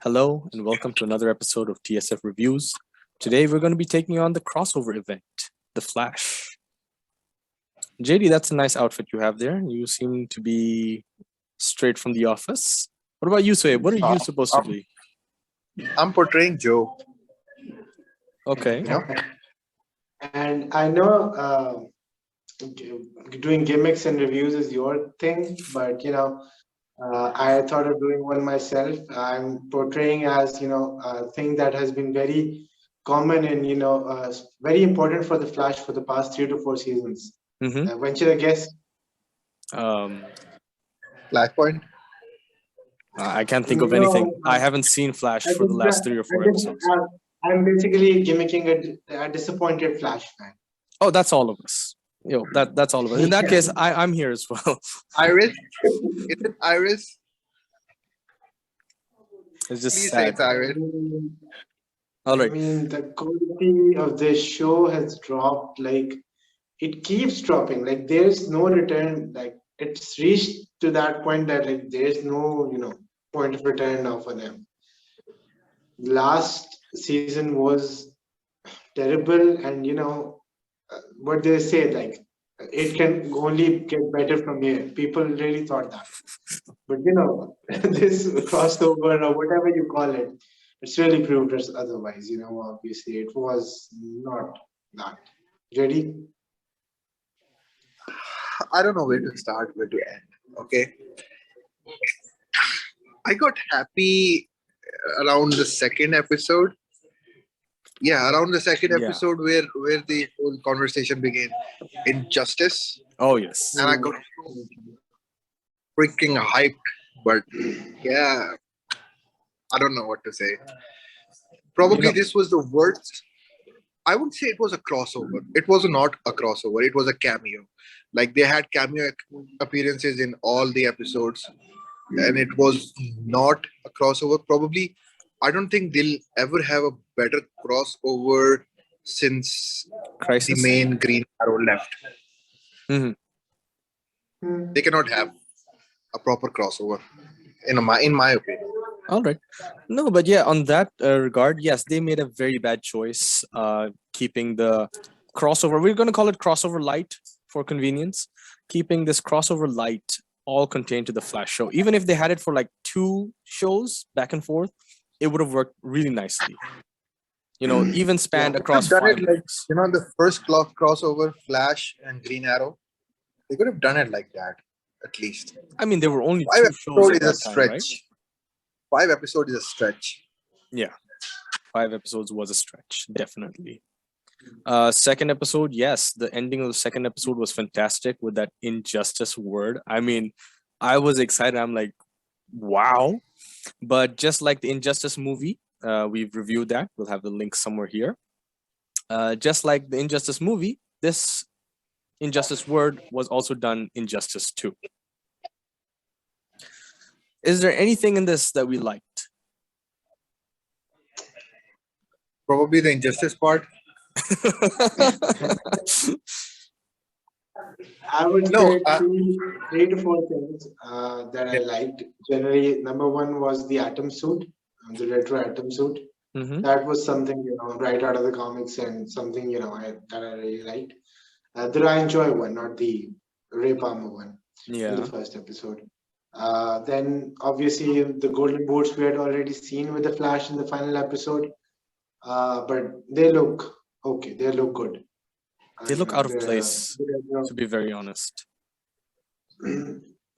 Hello, and welcome to another episode of TSF Reviews. Today, we're going to be taking on the crossover event, The Flash. JD, that's a nice outfit you have there. You seem to be straight from the office. What about you, Sway? What are you supposed to be? I'm portraying Joe. Okay. You know, And I know doing gimmicks and reviews is your thing, but I thought of doing one myself. I'm portraying as a thing that has been very common and very important for the Flash for the past 3 to 4 seasons. Mm-hmm. Venture a guess. Flashpoint. I can't think of anything. I haven't seen Flash for the last 3 or 4 episodes. I'm basically gimmicking a disappointed Flash fan. Oh, that's all of us. That's all of us. In that case, I'm here as well. Iris. Is it Iris? It's just Please say sad. it's Iris. All right. I mean, the quality of this show has dropped. Like, it keeps dropping. Like, there's no return. Like, it's reached to that point that like there's no point of return now for them. Last season was terrible, and what they say, like, it can only get better from here. People really thought that, but this crossover or whatever you call it, it's really proved us otherwise. Obviously, it was not that. Ready? I don't know where to start, where to end. Okay. I got happy around the second episode. Yeah, around the second Yeah. episode where the whole conversation began. Injustice. Oh, yes. And I got freaking hyped. But yeah, I don't know what to say. Probably this was the worst. I would say it was a crossover. It was not a crossover. It was a cameo. Like they had cameo appearances in all the episodes, and it was not a crossover. Probably, I don't think they'll ever have a better crossover since the Crisis. main Green Arrow left. Mm-hmm. They cannot have a proper crossover, in my opinion. All right. No, but yeah, on that regard, yes, they made a very bad choice keeping the crossover. We're going to call it crossover light for convenience. Keeping this crossover light all contained to the Flash show. Even if they had it for like 2 shows back and forth, it would have worked really nicely. Even spanned across Done 5 it like weeks. the first crossover, Flash and Green Arrow. They could have done it like that, at least. I mean, there were only 5 2 shows episodes at is a that time, stretch. right? 5 episodes is a stretch. Yeah, 5 episodes was a stretch, definitely. Second episode, yes, the ending of the second episode was fantastic with that injustice word. I mean, I was excited. I'm like, wow. But just like the Injustice movie, we've reviewed that. We'll have the link somewhere here. Just like the Injustice movie, this injustice word was also done injustice too. Is there anything in this that we liked? Probably the injustice part. I would No, say three to four things that I liked. Generally, number one was the Atom suit, the retro Atom suit. Mhm. That was something right out of the comics and something that I really liked. The Ryan Joy one, not the Ray Palmer one in Yeah. the first episode. Then obviously the golden boots we had already seen with the Flash in the final episode, but they look okay. They look good. They look out of place, to be very honest.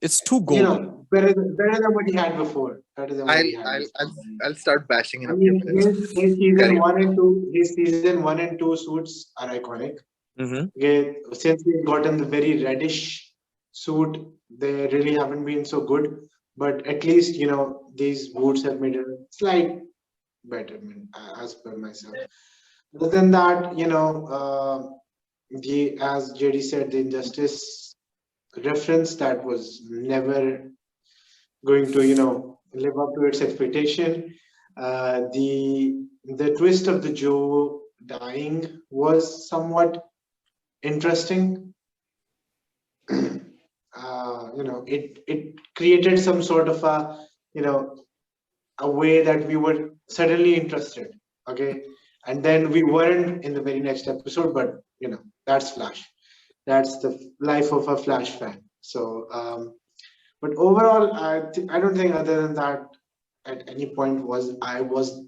It's too golden. better than what he had before. Better than what he had before. I'll start bashing in I a few mean, minutes. his season Carry on. 1 and 2, his season 1 and 2 suits are iconic. Mhm. Okay, since we've gotten the very reddish suit, they really haven't been so good. But at least these boots have made a slight betterment, as per myself. Other than that, the as JD said, the injustice reference that was never going to live up to its expectation. The twist of the Joe dying was somewhat interesting. It created some sort of a a way that we were suddenly interested. Okay, and then we weren't in the very next episode, but that's Flash. That's the life of a Flash fan. So, but overall, I don't think other than that, at any point was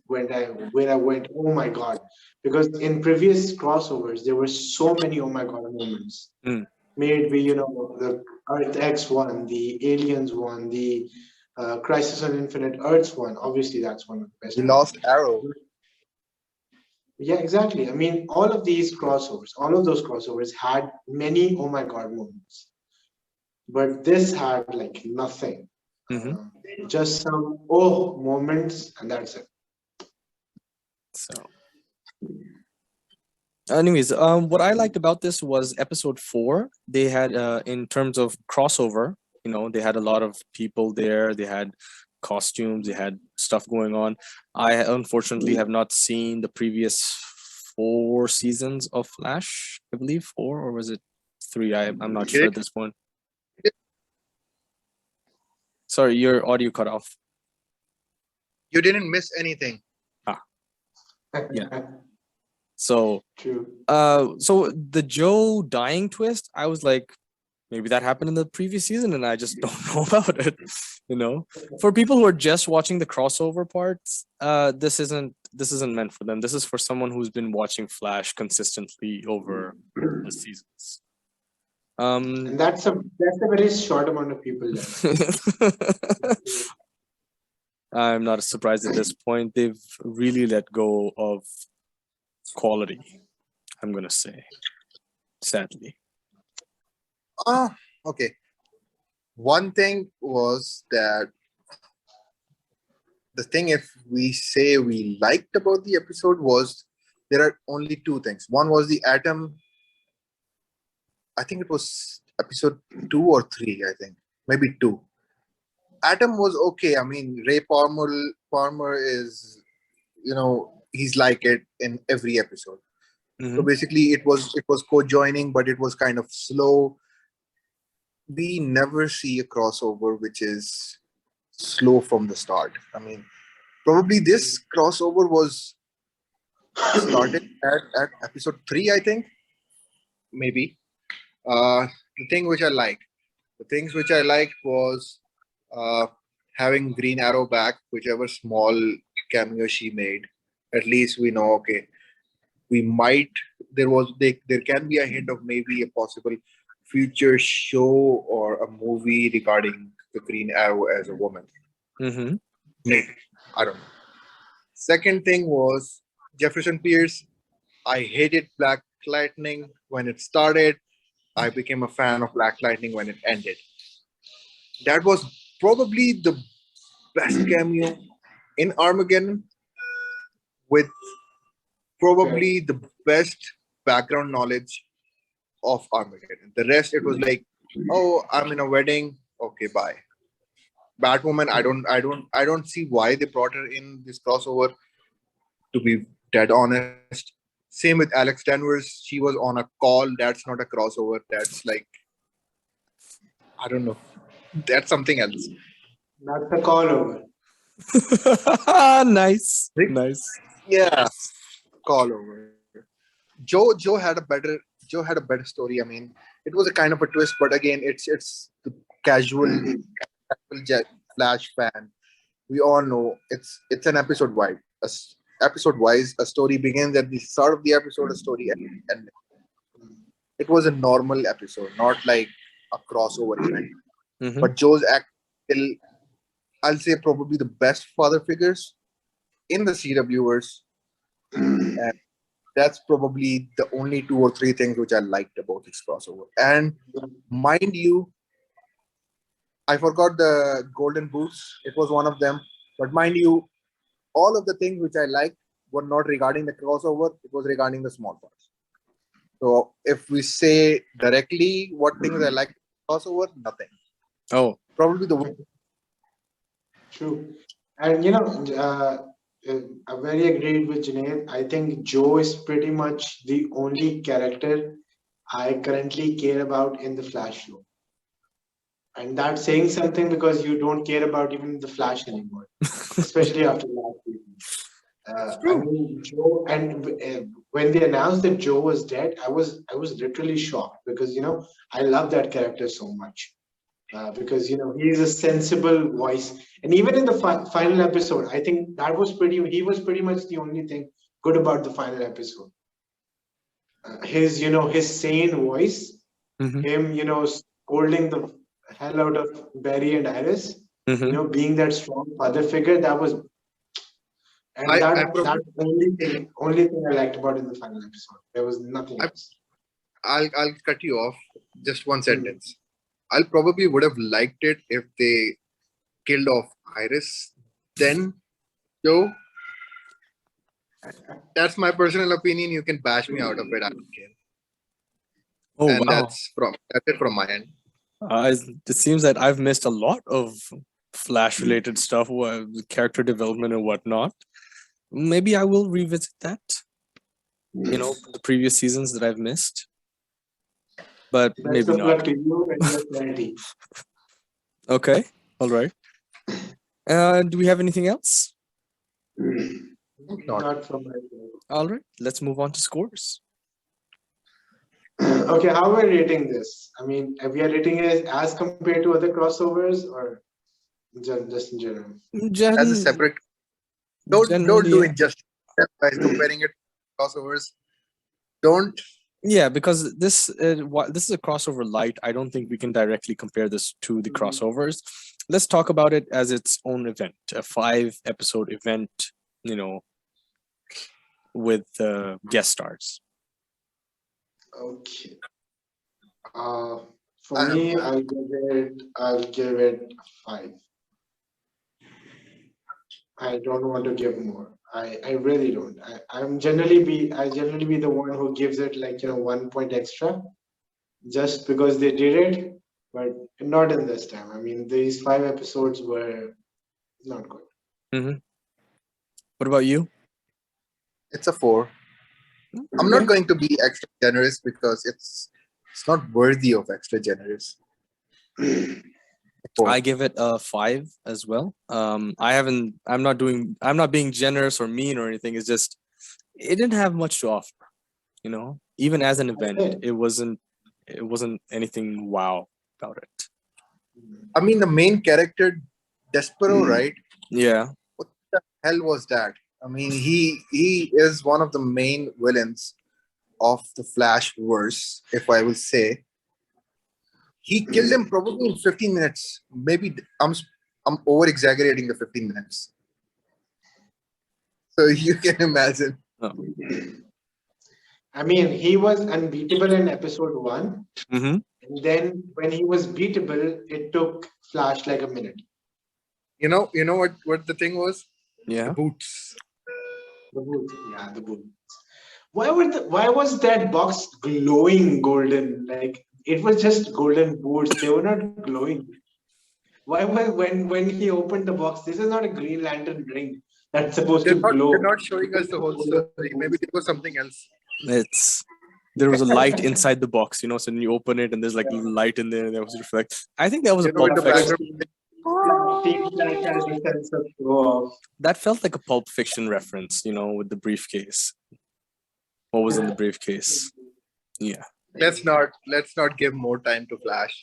where I went, oh my god, because in previous crossovers there were so many oh my god moments. Mm. Made be the Earth X one, the Aliens one, the Crisis on Infinite Earths one. Obviously, that's one of the best We ones. lost Arrow. Yeah, exactly. I mean, all of those crossovers had many oh my god moments, but this had like nothing. Mm-hmm. Just some oh moments, and that's it. So, anyways, what I liked about this was episode 4. They had, in terms of crossover, they had a lot of people there. They had costumes. They had stuff going on. I unfortunately have not seen the previous 4 seasons of Flash. I believe 4, or was it 3? I'm not sure at this point. Sorry, your audio cut off. You didn't miss anything. Yeah. So, True. so the Joe dying twist, I was like, maybe that happened in the previous season, and I just don't know about it. For people who are just watching the crossover parts, this isn't meant for them. This is for someone who's been watching Flash consistently over the seasons. And that's a very short amount of people there. I'm not surprised at this point. They've really let go of quality, I'm gonna say, sadly. Okay. One thing was that the thing, if we say we liked about the episode, was there are only 2 things. One was the Atom. I think it was episode 2 or 3. I think maybe 2. Atom was okay. I mean, Ray Palmer is, he's like it in every episode. So basically, it was co-joining, but it was kind of slow. We never see a crossover which is slow from the start. I mean, probably this crossover was started at episode 3, I think, maybe. The things which I liked was having Green Arrow back, whichever small cameo she made. At least we know, okay, we might, there can be a hint of maybe a possible future show or a movie regarding the Green Arrow as a woman. Maybe. I don't know. Second thing was Jefferson Pierce. I hated Black Lightning when it started. I became a fan of Black Lightning when it ended. That was probably the best cameo in Armageddon, with probably the best background knowledge of Armageddon. The rest, it was like, oh, I'm in a wedding. Okay, bye. Batwoman, I don't see why they brought her in this crossover. To be dead honest, same with Alex Danvers. She was on a call. That's not a crossover. That's like, I don't know. That's something else. That's a call over. Nice. Yeah, call over. Joe had a better story. I mean, it was a kind of a twist, but again, it's the casual Flash fan. We all know it's an episode wide. Episode wise, a story begins at the start of the episode, a story ends. It was a normal episode, not like a crossover event. But Joe's act, I'll say, probably the best father figures in the CWverse. And that's probably the only 2 or 3 things which I liked about this crossover. And mind you, I forgot the golden boots. It was one of them. But mind you, all of the things which I liked were not regarding the crossover. It was regarding the small parts. So if we say directly what things I like crossover, nothing. Oh, probably the True. And I very agreed with Junaid. I think Joe is pretty much the only character I currently care about in the Flash show. And that's saying something because you don't care about even the Flash anymore. especially after last season. It's I true. mean, Joe, and when they announced that Joe was dead, I was literally shocked because I love that character so much. Because he's a sensible voice, and even in the final episode, I think that was pretty. He was pretty much the only thing good about the final episode. His sane voice, Hmm. him scolding the hell out of Barry and Iris, Hmm. being that strong father figure. That was and I that probably only thing I liked about in the final episode. There was nothing I, else. I'll cut you off. Just one Hmm. sentence. I'll probably would have liked it if they killed off Iris. Then, Joe, that's my personal opinion. You can bash me out of it. I don't care. Oh And wow. that's it from my end. It seems that I've missed a lot of Flash related stuff, character development and whatnot. Maybe I will revisit that. The previous seasons that I've missed, but Best maybe of not. luck to you and your sanity. Okay, all right. Do we have anything else? Not. Not from my side. All right, let's move on to scores. Okay, how are we rating this? I mean, we are rating it as compared to other crossovers or just in general? As a separate, don't Generally, do injustice by comparing it to crossovers. Don't. yeah, because this is a crossover light. I don't think we can directly compare this to the crossovers. Let's talk about it as its own event, a 5-episode event, with guest stars. Okay. Uh, for I don't me, know. I'll give it 5. I don't want to give more. I really don't. I generally be the one who gives it like 1 point extra just because they did it, but not in this time. I mean, these 5 episodes were not good. Hmm. What about you? It's a 4. I'm Okay. not going to be extra generous because it's not worthy of extra generous. 4. I give it a 5 as well. I'm not being generous or mean or anything. It's just it didn't have much to offer. Even as an event, Okay. it wasn't anything wow about it. I mean, the main character, Despero, right? Yeah. What the hell was that? I mean, he is one of the main villains of the Flash verse, if I will say. He killed him probably in 15 minutes. Maybe I'm over exaggerating the 15 minutes. So you can imagine. Oh. I mean, he was unbeatable in episode 1, Mm-hmm. and then when he was beatable, it took Flash like a minute. You know what the thing was? The Yeah. boots. The boots, yeah, the boots. Why was that box glowing golden? Like it was just golden boots. They were not glowing. Why when he opened the box, this is not a Green Lantern ring that's supposed to They're glow. not showing us the whole story. Maybe there was something else. There was a light inside the box, so when you open it and there's like little light in there and there was reflect. I think that was a In Pulp the That Fiction. background. Team Flash has a sense of show off. That felt like a Pulp Fiction reference, with the briefcase. What was in the briefcase? Yeah. Let's not give more time to Flash,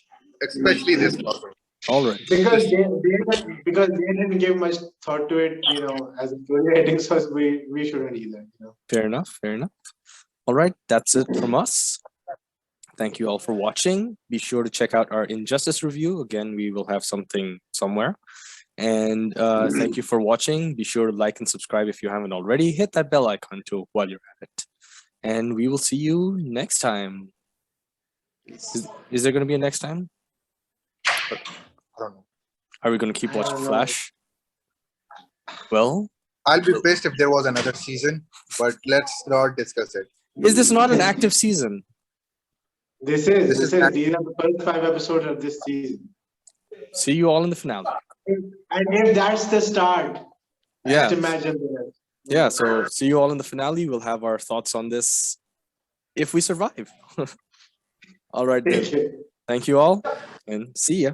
especially this crossover. All right. Because they didn't give much thought to it, as a story writing source, we shouldn't either. Fair enough. Fair enough. All right. That's it from us. Thank you all for watching. Be sure to check out our Injustice review. Again, we will have something somewhere. And thank you for watching. Be sure to like and subscribe if you haven't already. Hit that bell icon too while you're at it. And we will see you next time. Is there going to be a next time? I don't know. Are we going to keep I watching don't know. Flash? Well, I'll be pissed if there was another season, but let's not discuss it. is this not an active season? These are the first 5 episodes of this season. See you all in the finale. And if that's the start, Yeah. just imagine the rest. Yeah, so see you all in the finale. We'll have our thoughts on this if we survive. All right, then. Thank you. Thank you all, and see ya.